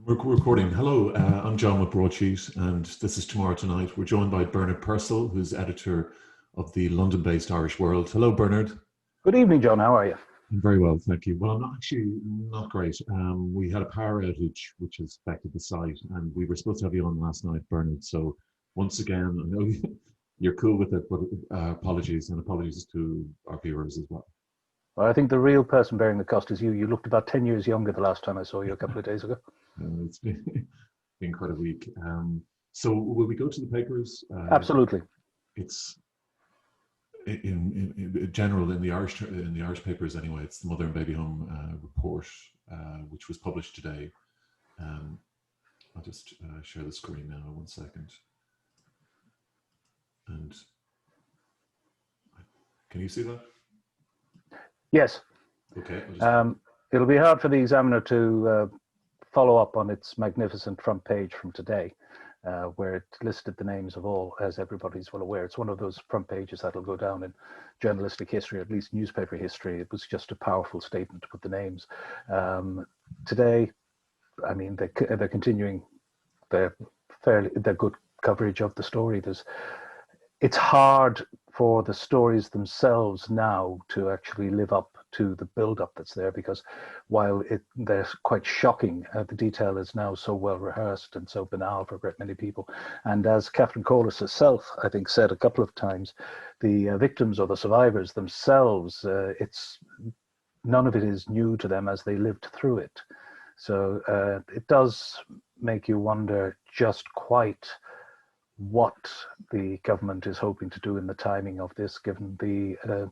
We're recording. Hello, I'm John with Broadsheet, and this is Tomorrow Tonight. We're joined by Bernard Purcell, who's editor of the London-based Irish World. Hello, Bernard. Good evening, John. How are you? I'm very well, thank you. Well, I'm not actually not great. We had a power outage which has affected the site, and we were supposed to have you on last night, Bernard. So once again, I know you're cool with it, but apologies, and apologies to our viewers as well. Well, I think the real person bearing the cost is you. You looked about 10 years younger the last time I saw you a couple of days ago. It's been quite a week. So will we go to the papers? Absolutely. It's in general in the Irish papers anyway. It's the Mother and Baby Home report, which was published today. I'll just share the screen now. 1 second. And can you see that? Yes. Okay. It'll be hard for the Examiner to follow up on its magnificent front page from today, where it listed the names of all, as everybody's well aware. It's one of those front pages that'll go down in journalistic history, at least newspaper history. It was just a powerful statement to put the names. Today, I mean, they're continuing their good coverage of the story. It's hard for the stories themselves now to actually live up to the build-up that's there, because while they're quite shocking, the detail is now so well rehearsed and so banal for a great many people. And as Catherine Corliss herself, I think, said a couple of times, the victims or the survivors themselves, none of it is new to them as they lived through it. So it does make you wonder just quite what the government is hoping to do in the timing of this, given the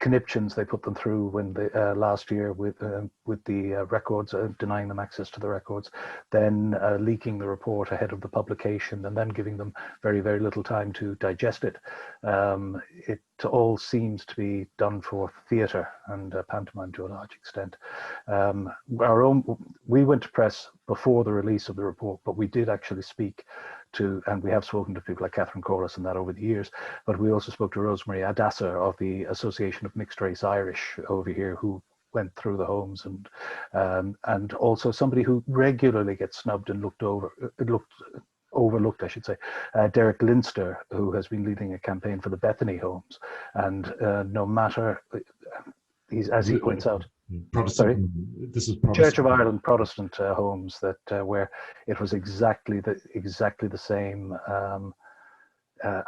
conniptions they put them through when they last year with the records, denying them access to the records, then leaking the report ahead of the publication, and then giving them very, very little time to digest it. It all seems to be done for theatre and pantomime to a large extent. We went to press before the release of the report, but we did actually speak to, and we have spoken to people like Catherine Corliss and that over the years, but we also spoke to Rosemary Adasser of the Association of Mixed Race Irish over here, who went through the homes, and also somebody who regularly gets snubbed and overlooked, I should say, Derek Linster, who has been leading a campaign for the Bethany homes, and no matter, as he points out, Protestant. This is Protestant. Church of Ireland Protestant homes that where it was exactly the same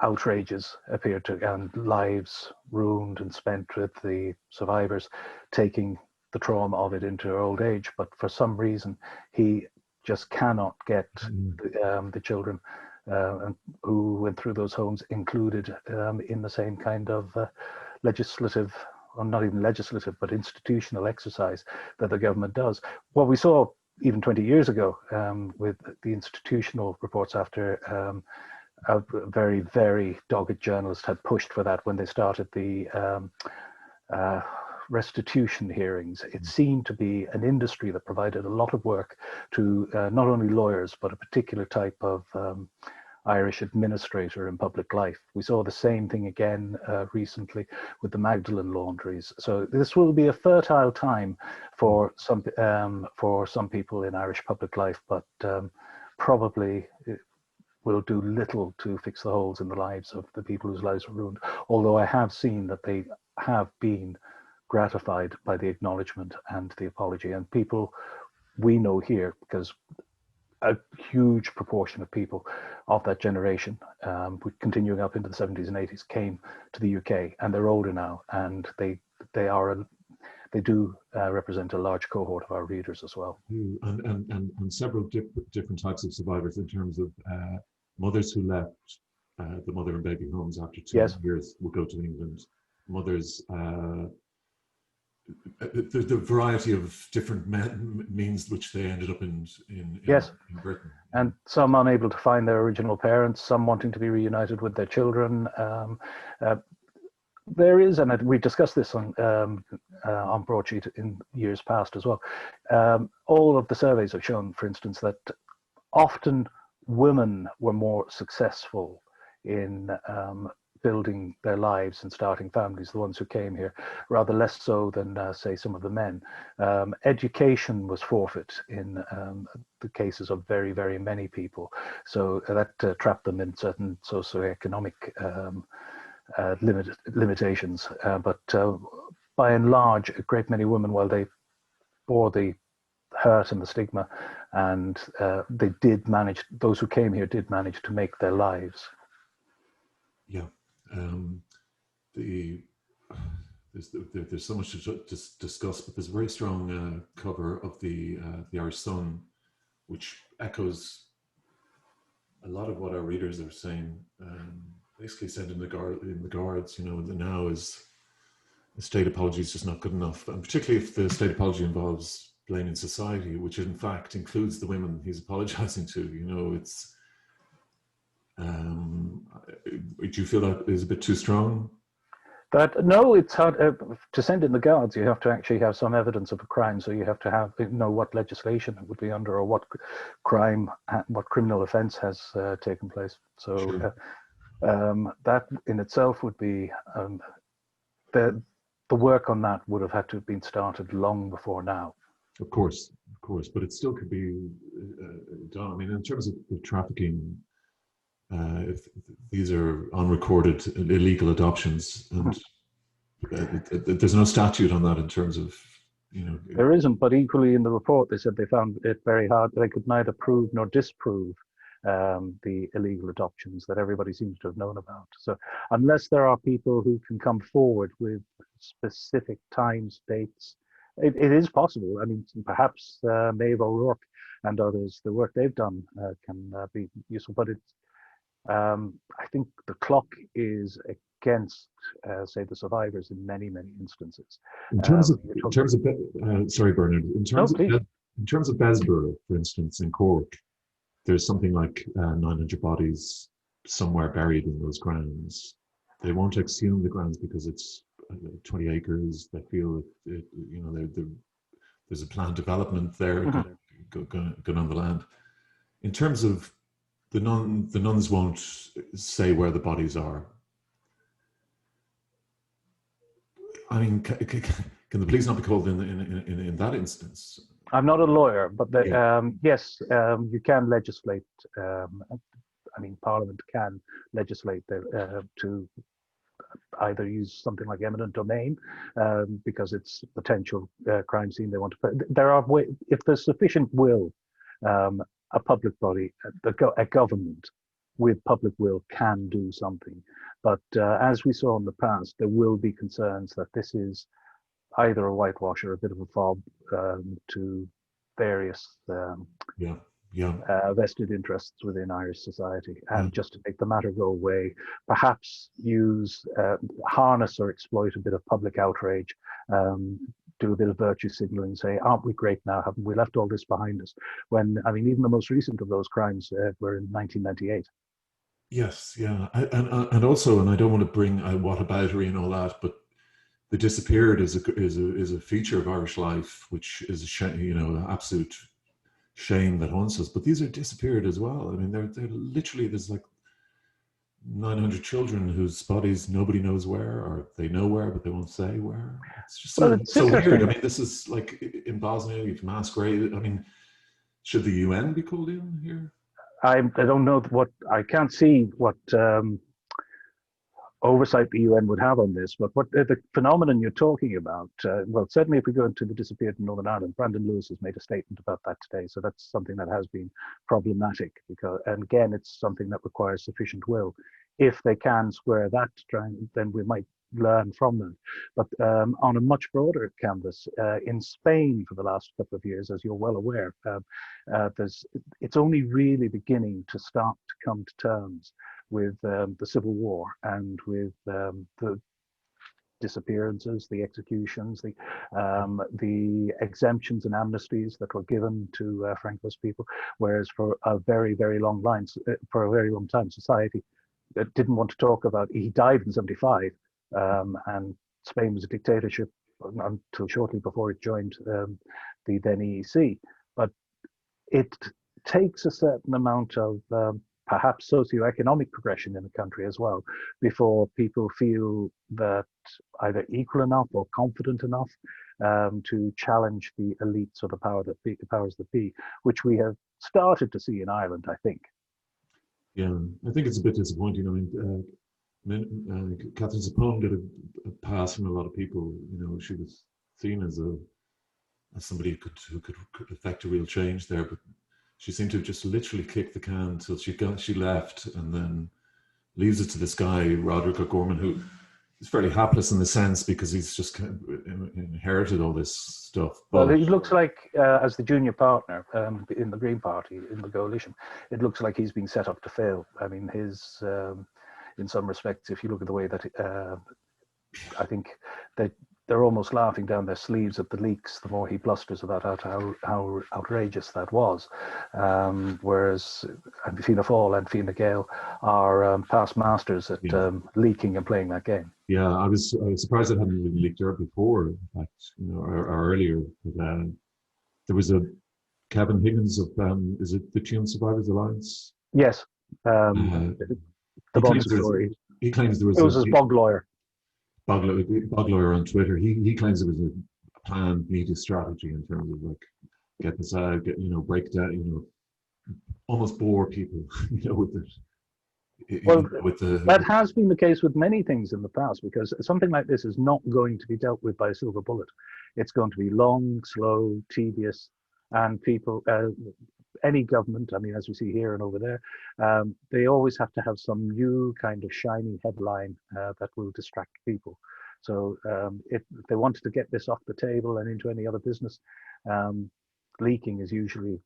outrages appeared to, and lives ruined and spent with the survivors taking the trauma of it into their old age. But for some reason, he just cannot get the children who went through those homes included in the same kind of legislative, or not even legislative, but institutional exercise that the government does. What we saw even 20 years ago with the institutional reports after a very, very dogged journalist had pushed for that when they started the restitution hearings. It seemed to be an industry that provided a lot of work to not only lawyers, but a particular type of Irish administrator in public life. We saw the same thing again recently with the Magdalen laundries. So this will be a fertile time for some people in Irish public life, but probably it will do little to fix the holes in the lives of the people whose lives were ruined. Although I have seen that they have been gratified by the acknowledgement and the apology, and people we know here, because a huge proportion of people of that generation, continuing up into the 70s and 80s, came to the UK, and they're older now, and they do represent a large cohort of our readers as well. And several different types of survivors, in terms of mothers who left the Mother and Baby homes after 2 years would go to England. Mothers. The variety of different means which they ended up in Britain. And some unable to find their original parents, some wanting to be reunited with their children. There is, and we discussed this on Broadsheet in years past as well, all of the surveys have shown, for instance, that often women were more successful in building their lives and starting families, the ones who came here, rather less so than, say, some of the men. Education was forfeit in the cases of very, very many people. So that trapped them in certain socioeconomic limitations. But by and large, a great many women, while they bore the hurt and the stigma, and they did manage, those who came here did manage to make their lives. Yeah. There's so much to discuss, but there's a very strong cover of the Irish Sun, which echoes a lot of what our readers are saying. Basically said in the Guards, you know, the now is the state apology is just not good enough, and particularly if the state apology involves blaming society, which in fact includes the women he's apologizing to. You know, it's. Do you feel that is a bit too strong? But no, it's hard to send in the Guards. You have to actually have some evidence of a crime, so you have to know what legislation it would be under, or what crime, what criminal offence has taken place. So sure. That in itself would be the work on that would have had to have been started long before now. Of course, but it still could be done. I mean, in terms of the trafficking. If these are unrecorded illegal adoptions, and there's no statute on that in terms of, you know. There isn't, but equally in the report they said they found it very hard. They could neither prove nor disprove the illegal adoptions that everybody seems to have known about. So unless there are people who can come forward with specific times, dates, it is possible. I mean, perhaps Maeve O'Rourke and others, the work they've done can be useful, but it's. I think the clock is against, say, the survivors in many, many instances. Sorry, Bernard. In terms of Besborough, for instance, in Cork, there's something like 900 bodies somewhere buried in those grounds. They won't exhume the grounds because it's 20 acres. They feel you know, there's a planned development there going on the land. In terms of the nuns won't say where the bodies are. I mean, can the police not be called in that instance? I'm not a lawyer, but yes, you can legislate. I mean, Parliament can legislate to either use something like eminent domain because it's potential crime scene they want to put. There are if there's sufficient will. A public body, a government with public will can do something. But as we saw in the past, there will be concerns that this is either a whitewash or a bit of a fob to various vested interests within Irish society. And just to make the matter go away, perhaps harness or exploit a bit of public outrage, do a bit of virtue signaling, say, aren't we great now? Haven't we left all this behind us? When, I mean, even the most recent of those crimes were in 1998. Yes, yeah. And also, and I don't want to bring whataboutery and all that, but the disappeared is a feature of Irish life, which is a shame, you know, an absolute shame that haunts us. But these are disappeared as well. I mean, they're literally, there's like 900 children whose bodies nobody knows where, or they know where, but they won't say where. It's just so weird. I mean, this is like in Bosnia, you've mass grave. I mean, should the UN be called in here? I don't know I can't see what oversight the UN would have on this, but what the phenomenon you're talking about, well, certainly if we go into the disappeared in Northern Ireland, Brandon Lewis has made a statement about that today. So that's something that has been problematic and again, it's something that requires sufficient will. If they can square that, then we might learn from them. But on a much broader canvas, in Spain for the last couple of years, as you're well aware, it's only really beginning to start to come to terms with the civil war and with the disappearances, the executions, the exemptions and amnesties that were given to Franco's people, whereas for a very, very long time, society didn't want to talk about. He died in 75, and Spain was a dictatorship until shortly before it joined the then EEC. But it takes a certain amount of perhaps socioeconomic progression in the country as well, before people feel that either equal enough or confident enough to challenge the elites or the powers that be, which we have started to see in Ireland, I think. Yeah, I think it's a bit disappointing. Catherine Sapone did a pass from a lot of people. She was seen as somebody who could affect a real change there, but she seemed to have just literally kicked the can until she left, and then leaves it to this guy Roderick O'Gorman, who is fairly hapless in the sense because he's just kind of inherited all this stuff. Well, But he looks like, as the junior partner in the Green Party, in the coalition, it looks like he's been set up to fail. I mean, in some respects, if you look at the way that I think that they're almost laughing down their sleeves at the leaks the more he blusters about how outrageous that was. Whereas Fianna Fáil and Fine Gael are past masters at leaking and playing that game. yeah, I was surprised it hadn't been leaked out before, in fact, or earlier. But there was a Kevin Higgins of is it the Tune Survivors Alliance? Yes, Uh, the he claims story. he claims there It was his bog lawyer. Bog lawyer on Twitter. He claims it was a planned media strategy in terms of like get this out, break down, almost bore people, with it. Well, that has been the case with many things in the past, because something like this is not going to be dealt with by a silver bullet. It's going to be long, slow, tedious, and people, any government, I mean, as we see here and over there, they always have to have some new kind of shiny headline that will distract people. So if they wanted to get this off the table and into any other business, leaking is usually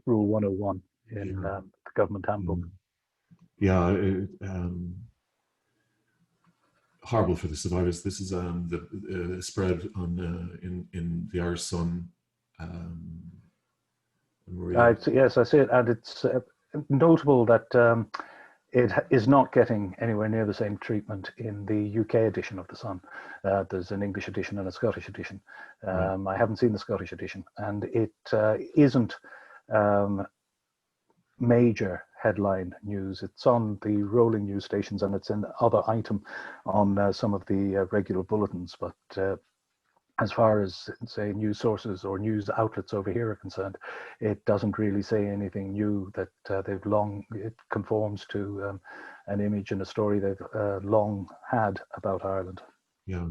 Rule 101 in the government handbook. Yeah, horrible for the survivors. This is the spread on in the Irish Sun. Yes, I see it, and it's notable that it is not getting anywhere near the same treatment in the UK edition of the Sun. There's an English edition and a Scottish edition. I haven't seen the Scottish edition, and it isn't major headline news. It's on the rolling news stations, and it's an other item on some of the regular bulletins. But as far as, say, news sources or news outlets over here are concerned, it doesn't really say anything new that it conforms to an image and a story they've long had about Ireland. Yeah.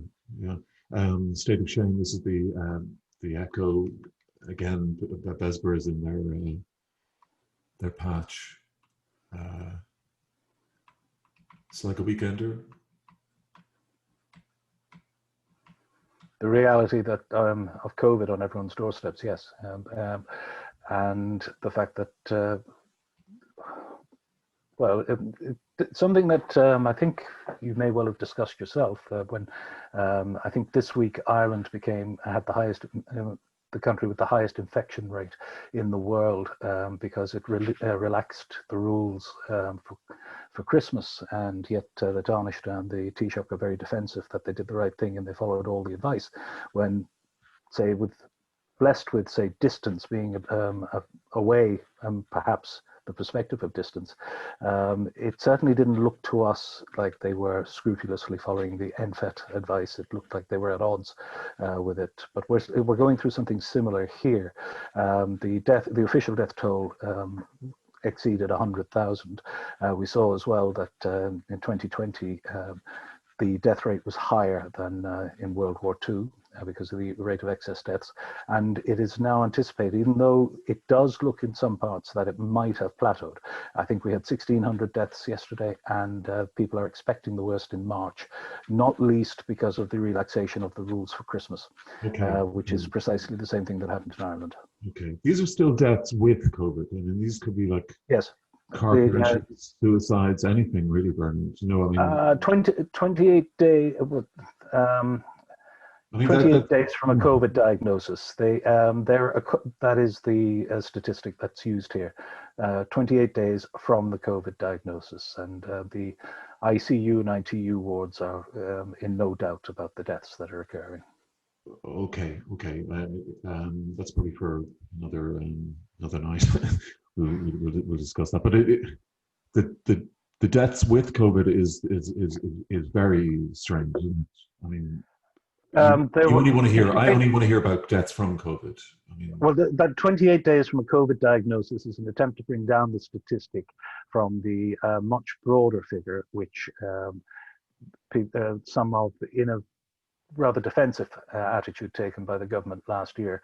State of Shame. This is the Echo again. Besborough is in their patch. It's like a weekender. The reality that of COVID on everyone's doorsteps, yes, and the fact that something that I think you may well have discussed yourself when I think this week Ireland had the highest. The country with the highest infection rate in the world because it relaxed the rules for Christmas, and yet the Taoiseach and the Taoiseach are very defensive that they did the right thing and they followed all the advice. When, say, blessed with, say, distance being away, and perhaps the perspective of distance, it certainly didn't look to us like they were scrupulously following the NFET advice. It looked like they were at odds with it. But we're going through something similar here. The official death toll exceeded 100,000. We saw as well that in 2020, the death rate was higher than in World War II because of the rate of excess deaths. And it is now anticipated, even though it does look in some parts that it might have plateaued. I think we had 1,600 deaths yesterday, and people are expecting the worst in March, not least because of the relaxation of the rules for Christmas, which is precisely the same thing that happened in Ireland. Okay. These are still deaths with COVID. I mean, these could be like... Yes. Car crashes, suicides, anything really, Bernard. 28 days. 28 days from a COVID diagnosis. That is the statistic that's used here. 28 days from the COVID diagnosis, and the ICU and ITU wards are in no doubt about the deaths that are occurring. Okay. That's probably for another night. we'll discuss that. But the deaths with COVID is very strange, isn't it? I mean, you only want to hear. I only want to hear about deaths from COVID. I mean, well, that 28 days from a COVID diagnosis is an attempt to bring down the statistic from the much broader figure, which some of, in a rather defensive attitude taken by the government last year.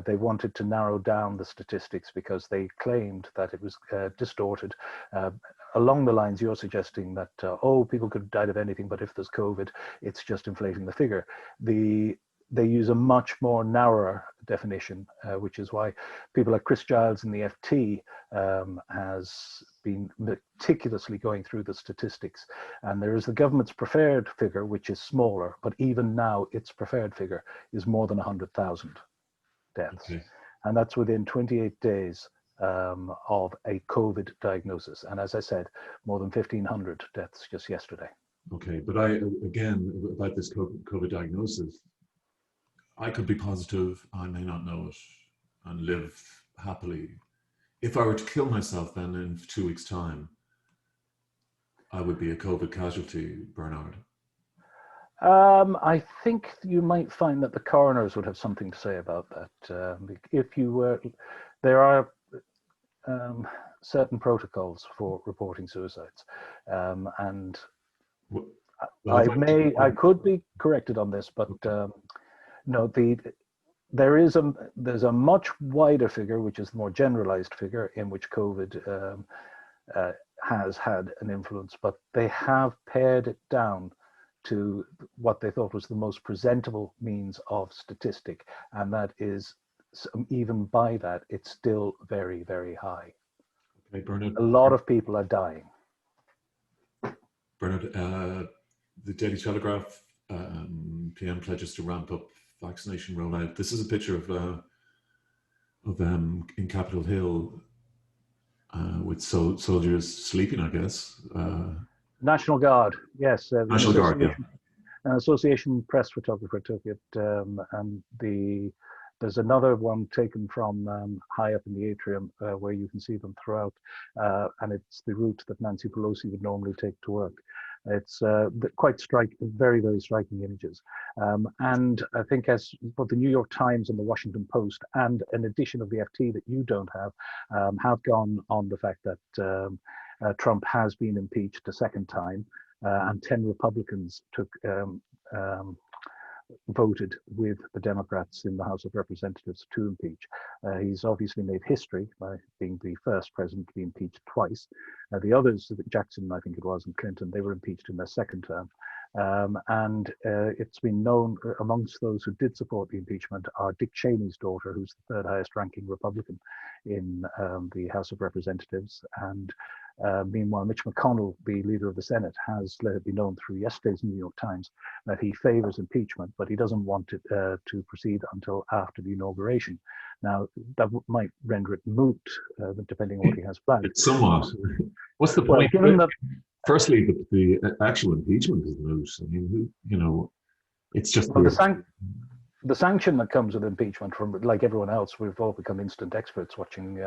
They wanted to narrow down the statistics because they claimed that it was distorted along the lines you're suggesting that, oh, people could have died of anything, but if there's COVID, it's just inflating the figure. They use a much more narrower definition, which is why people like Chris Giles in the FT has been meticulously going through the statistics. And there is the government's preferred figure, which is smaller, but even now its preferred figure is more than 100,000 deaths. Okay. And that's within 28 days of a COVID diagnosis. And as I said, more than 1,500 deaths just yesterday. Okay, but again, about this COVID diagnosis, I could be positive, I may not know it, and live happily. If I were to kill myself then in 2 weeks' time, I would be a COVID casualty, Bernard. I think you might find that the coroners would have something to say about that. If you were, there are certain protocols for reporting suicides, and I could be corrected on this, but no, there's a much wider figure, which is the more generalized figure, in which COVID has had an influence, but they have pared it down to what they thought was the most presentable means of statistic, and that is, even by that, it's still very, very high. Okay, Bernard. A lot of people are dying. Bernard, the Daily Telegraph PM pledges to ramp up vaccination rollout. This is a picture of in Capitol Hill with soldiers sleeping, I guess. National Guard, yes. National Guard, yeah. An Association Press photographer took it, and there's another one taken from high up in the atrium where you can see them throughout, and it's the route that Nancy Pelosi would normally take to work. It's quite striking, very, very striking images. And I think as both the New York Times and the Washington Post, and an edition of the FT that you don't have gone on the fact that Trump has been impeached a second time, and 10 Republicans voted with the Democrats in the House of Representatives to impeach. He's obviously made history by being the first president to be impeached twice. The others, Jackson, I think it was, and Clinton, they were impeached in their second term. And it's been known amongst those who did support the impeachment are Dick Cheney's daughter, who's the third highest ranking Republican in the House of Representatives. And meanwhile, Mitch McConnell, the leader of the Senate, has let it be known through yesterday's New York Times that he favors impeachment, but he doesn't want it to proceed until after the inauguration. Now, that might render it moot, depending on what he has planned. It's somewhat. What's the point? Well, firstly, the actual impeachment is moot. I mean, it's just... Well, the sanction that comes with impeachment, from like everyone else, we've all become instant experts watching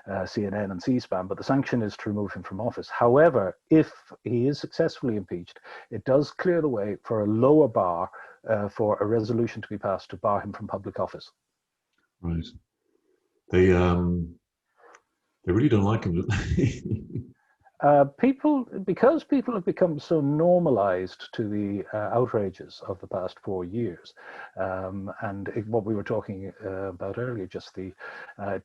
CNN and C-SPAN, but the sanction is to remove him from office. However, if he is successfully impeached, it does clear the way for a lower bar for a resolution to be passed to bar him from public office. Right. They really don't like him. Because people have become so normalized to the outrages of the past 4 years, and what we were talking about earlier, just the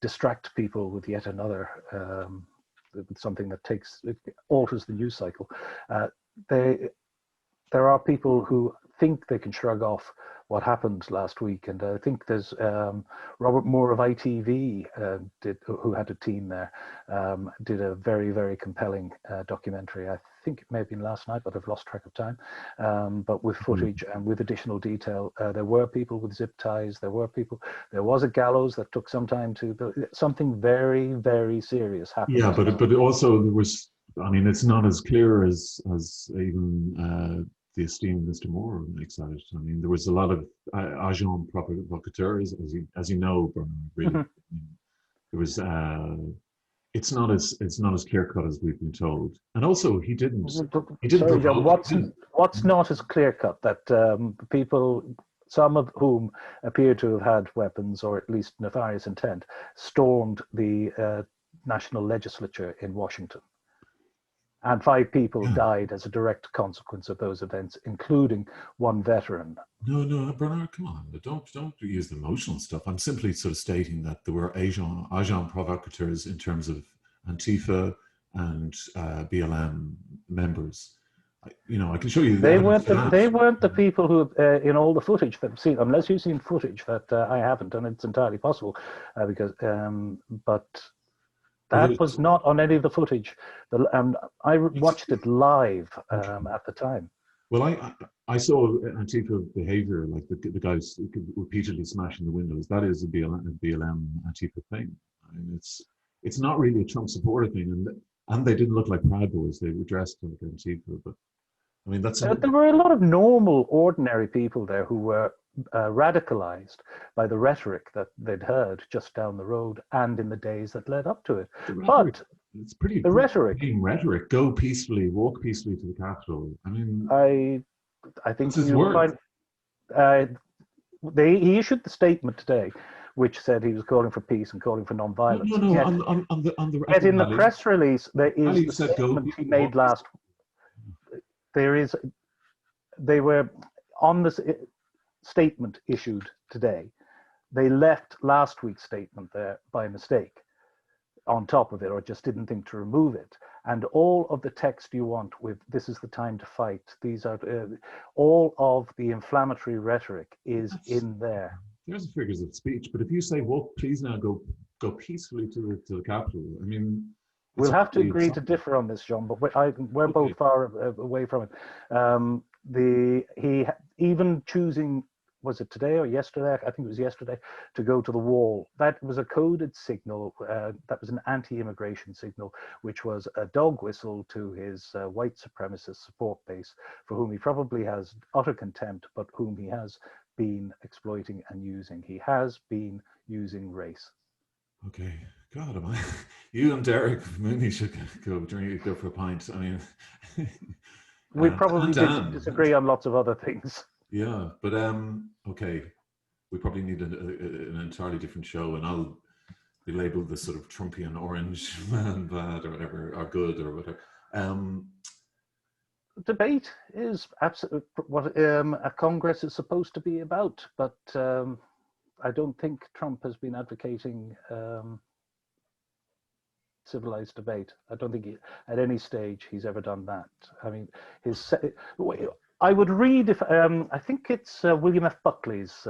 distract people with yet another something that alters the news cycle. There are people who think they can shrug off what happened last week, and I think there's Robert Moore of ITV, who had a team there, did a very, very compelling documentary. I think it may have been last night, but I've lost track of time. But with footage and with additional detail, there were people with zip ties. There was a gallows that took some time to build. Something very, very serious happened. Yeah, but also there was. I mean, it's not as clear as even. The esteemed Mr. Moore makes out. I mean, there was a lot of agents provocateurs, as you know, Bernard, really. There was it's not as clear cut as we've been told. And also, he didn't Sorry, John. provoke. What's not as clear cut that people, some of whom appear to have had weapons or at least nefarious intent, stormed the national legislature in Washington, and 5 people Yeah. died as a direct consequence of those events, including one veteran. No, Bernard, come on. Don't use the emotional stuff. I'm simply sort of stating that there were agent provocateurs in terms of Antifa and BLM members. I can show you the They evidence weren't for the, that. they weren't the people who, in all the footage that I've seen, unless you've seen footage that I haven't, and it's entirely possible, but that was not on any of the footage. I watched it live at the time. Well, I saw Antifa behavior, like the guys repeatedly smashing the windows. That is a BLM Antifa thing. I mean, it's not really a Trump supporter thing, and they didn't look like Proud Boys. They were dressed like Antifa, but I mean There were a lot of normal, ordinary people there who were radicalized by the rhetoric that they'd heard just down the road and in the days that led up to it. But it's pretty the rhetoric. Go peacefully, walk peacefully to the Capitol. I mean, I think his word. He issued the statement today, which said he was calling for peace and calling for non-violence. No. Yet, on in the press release, there is the statement he made last. They were on this statement issued today. They left last week's statement there by mistake on top of it, or just didn't think to remove it. And all of the text you want with "this is the time to fight," these are all of the inflammatory rhetoric is in there. There's the figures of speech, but if you say, "Well, please now go peacefully to the Capitol," I mean, we'll have to agree to differ on this, John. But we're both far away from it. He even choosing, was it today or yesterday? I think it was yesterday, to go to the wall. That was a coded signal. That was an anti-immigration signal, which was a dog whistle to his white supremacist support base, for whom he probably has utter contempt, but whom he has been exploiting and using. He has been using race. Okay. God, you and Derek Mooney should go for a pint. I mean, we probably disagree on lots of other things. Yeah, but okay, we probably need an entirely different show, and I'll be labeled the sort of Trumpian orange man, bad or whatever, or good or whatever. Debate is absolutely what a Congress is supposed to be about, but I don't think Trump has been advocating civilized debate. I don't think at any stage he's ever done that. I mean, I would read if I think it's William F. Buckley's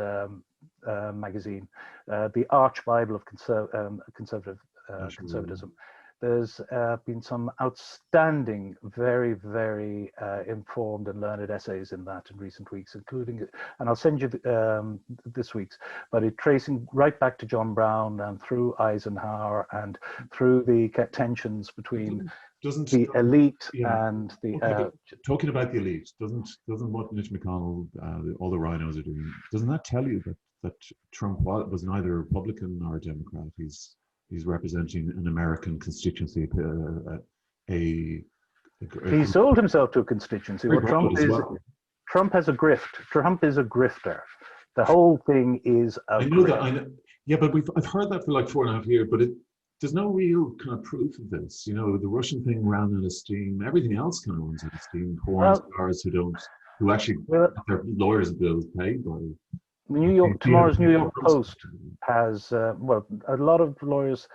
magazine, the Arch Bible of conservatism. There's been some outstanding, very, very informed and learned essays in that in recent weeks, including, and I'll send you this week's, but it tracing right back to John Brown and through Eisenhower and through the tensions between the elite and the... talking about the elite, doesn't what Mitch McConnell, all the rhinos are doing, doesn't that tell you that Trump was neither a Republican nor a Democrat? He's representing an American constituency, he sold himself to a constituency. Well, Trump has a grift. Trump is a grifter. The whole thing is I know that. I know. Yeah, but I've heard that for like 4.5 years, but there's no real kind of proof of this. You know, the Russian thing ran out of steam. Everything else kind of runs out of steam. Porn stars who actually have their lawyers' bills paid by. Tomorrow's New York Post has, a lot of lawyers,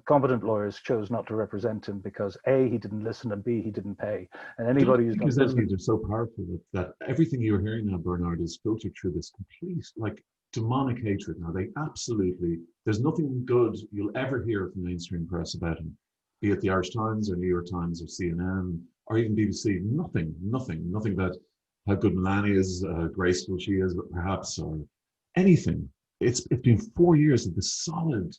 competent lawyers, chose not to represent him because A, he didn't listen, and B, he didn't pay. And anybody who's done business... are so powerful that everything you're hearing now, Bernard, is filtered through this complete, like, demonic hatred. Now, there's nothing good you'll ever hear from mainstream press about him, be it the Irish Times or New York Times or CNN or even BBC. Nothing about how good Melania is, graceful she is, perhaps, or anything. It's been 4 years of this solid.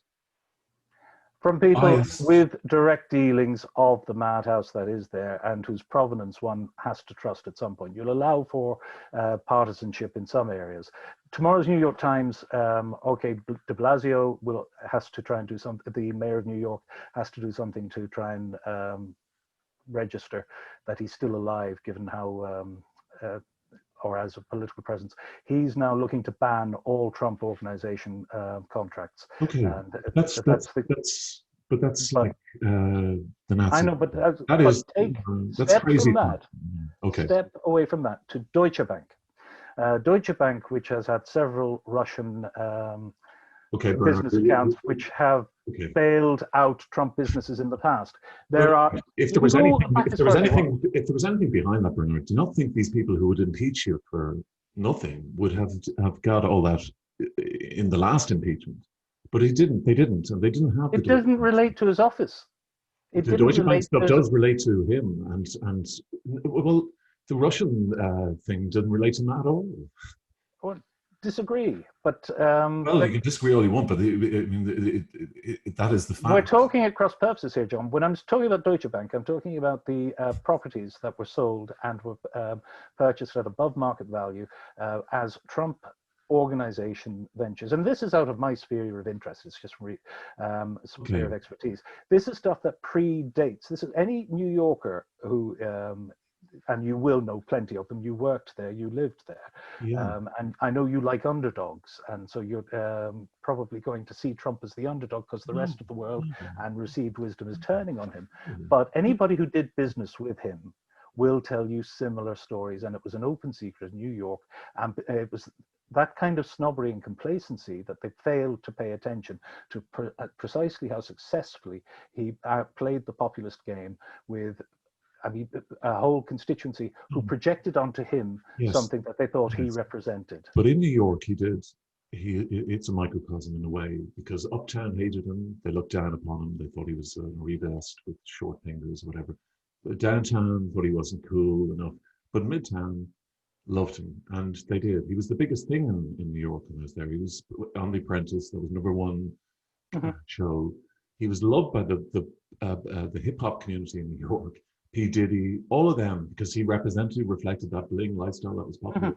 From people with direct dealings of the madhouse that is there and whose provenance one has to trust at some point. You'll allow for partisanship in some areas. tomorrow's New York Times, okay, de Blasio has to try and do something, the mayor of New York has to do something to try and register that he's still alive, given how, or as a political presence. He's now looking to ban all Trump organization contracts. Okay, And but that's like the Nazi. I know, but that's step crazy. from that. Okay. Step away from that to Deutsche Bank. Deutsche Bank, which has had several Russian business accounts which have bailed out Trump businesses in the past. If there was anything behind that, Bernard, do you not think these people who would impeach you for nothing would have got all that in the last impeachment? But they didn't, and they didn't have. It didn't relate to his office. The Deutsche Bank stuff does relate to him, and well, the Russian thing didn't relate to him at all. Well, disagree, but well, you can disagree all you want, but that is the fact. We're talking at cross purposes here, John. When I'm talking about Deutsche Bank, I'm talking about the properties that were sold and were purchased at above market value as Trump organization ventures. And this is out of my sphere of interest. It's just some sphere of expertise. This is stuff that predates. This is any New Yorker who and you will know plenty of them. You worked there, you lived there. Yeah. And I know you like underdogs. And so you're probably going to see Trump as the underdog because the rest of the world and received wisdom is turning on him. But anybody who did business with him will tell you similar stories. And it was an open secret in New York. And it was that kind of snobbery and complacency that they failed to pay attention to precisely how successfully he played the populist game with a whole constituency who projected onto him something that they thought he represented. But in New York, it's a microcosm in a way, because Uptown hated him. They looked down upon him. They thought he was a rebest with short fingers or whatever. But downtown thought he wasn't cool enough. But Midtown loved him, and they did. He was the biggest thing in New York when I was there. He was on The Apprentice. That was #1 show. He was loved by the hip hop community in New York. P. Diddy, all of them, because he reflected that bling lifestyle that was popular.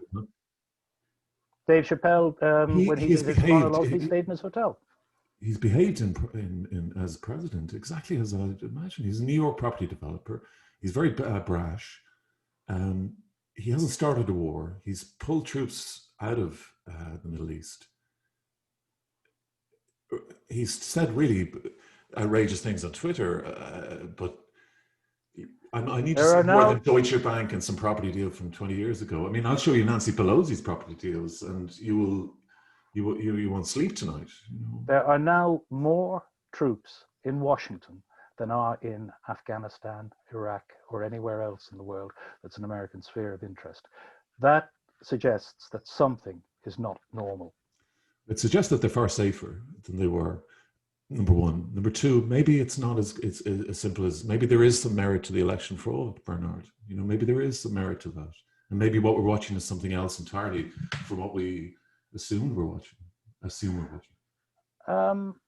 Dave Chappelle, when he did his monologue, he stayed in his hotel. He's behaved in as president exactly as I'd imagine. He's a New York property developer. He's very brash. He hasn't started a war. He's pulled troops out of the Middle East. He's said really outrageous things on Twitter, but I need to see more than Deutsche Bank and some property deal from 20 years ago. I mean, I'll show you Nancy Pelosi's property deals, and you won't sleep tonight. You know? There are now more troops in Washington than are in Afghanistan, Iraq, or anywhere else in the world that's an American sphere of interest. That suggests that something is not normal. It suggests that they're far safer than they were. #1. #2, maybe it's not as simple as, maybe there is some merit to the election fraud, Bernard. You know, maybe there is some merit to that. And maybe what we're watching is something else entirely from what we assume we're watching.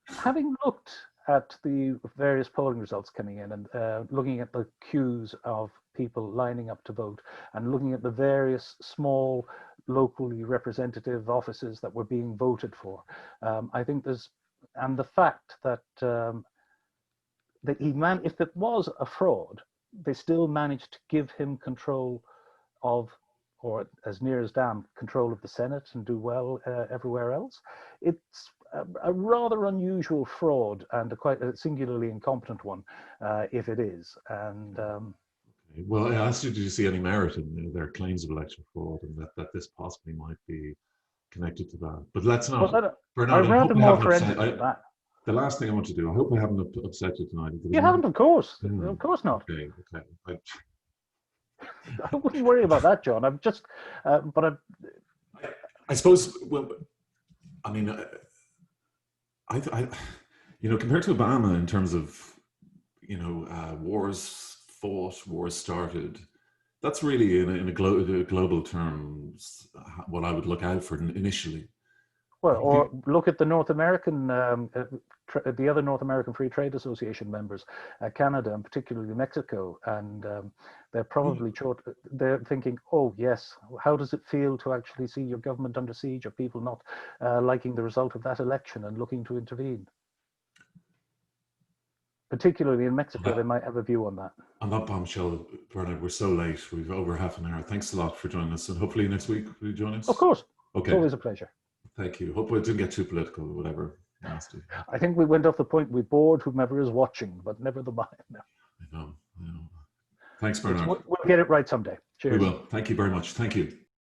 Having looked at the various polling results coming in and looking at the queues of people lining up to vote and looking at the various small locally representative offices that were being voted for, I think and the fact that if it was a fraud, they still managed to give him control of, or as near as damn control of the Senate and do well everywhere else. It's a rather unusual fraud and quite a singularly incompetent one, if it is. And well, I asked you, did you see any merit in their claims of election fraud, and that this possibly might be connected to that? But let's not. Bernard, I'd rather more forensic than that. The last thing I want to do, I hope I haven't upset you tonight. You haven't, of course. Of course not. Okay. I wouldn't worry about that, John. I'm just, but I suppose. Well, I mean, I compared to Obama in terms of, wars fought, wars started. That's really in a global terms what I would look out for initially. Well, or look at the North American, the other North American Free Trade Association members, Canada and particularly Mexico, and they're probably they're thinking, oh yes, how does it feel to actually see your government under siege, or people not liking the result of that election and looking to intervene? Particularly in Mexico, they might have a view on that. On that bombshell, Bernard, we're so late. We've over half an hour. Thanks a lot for joining us, and hopefully next week will you join us? Of course. Okay. It's always a pleasure. Thank you. Hope it didn't get too political or whatever. Nasty. I think we went off the point. We bored whomever is watching, but never the mind. No. I know. Thanks, Bernard. We'll get it right someday. Cheers. We will. Thank you very much. Thank you.